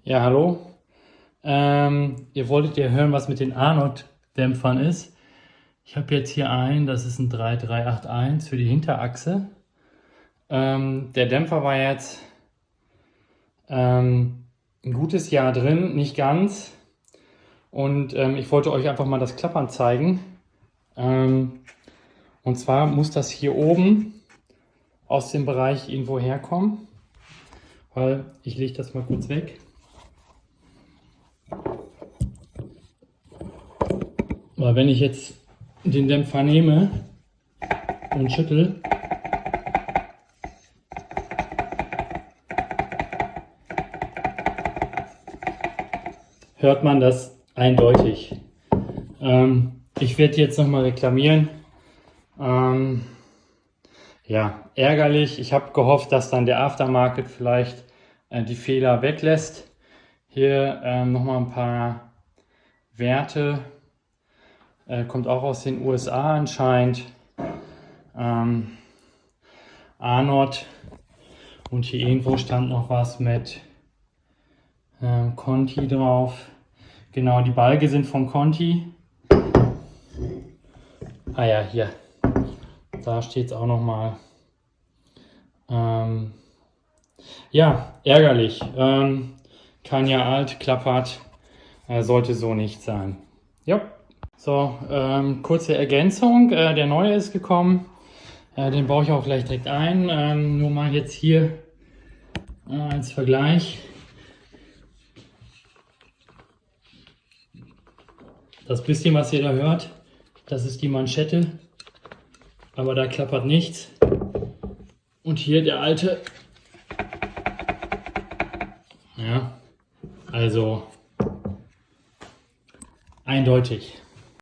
Ja, hallo. Ihr wolltet ja hören, was mit den Arnold-Dämpfern ist. Ich habe jetzt hier einen, das ist ein 3381 für die Hinterachse. Der Dämpfer war jetzt ein gutes Jahr drin, nicht ganz. Und ich wollte euch einfach mal das Klappern zeigen. Und zwar muss das hier oben aus dem Bereich irgendwo herkommen. Weil ich lege das mal kurz weg. Weil wenn ich jetzt den Dämpfer nehme und schüttel, hört man das eindeutig. Ich werde jetzt nochmal reklamieren. Ja, ärgerlich. Ich habe gehofft, dass dann der Aftermarket vielleicht die Fehler weglässt. Hier nochmal ein paar Werte. Kommt auch aus den USA anscheinend. Arnold. Und hier irgendwo stand noch was mit Conti drauf. Genau, die Balge sind von Conti. Ah ja, hier. Da steht es auch nochmal. Ja, ärgerlich. Kein Jahr alt, klappert. Sollte so nicht sein. Ja. So, kurze Ergänzung. Der neue ist gekommen. Den baue ich auch gleich direkt ein. Nur mal jetzt hier als Vergleich. Das bisschen, was ihr da hört, das ist die Manschette. Aber da klappert nichts. Und hier der alte. Ja, also eindeutig.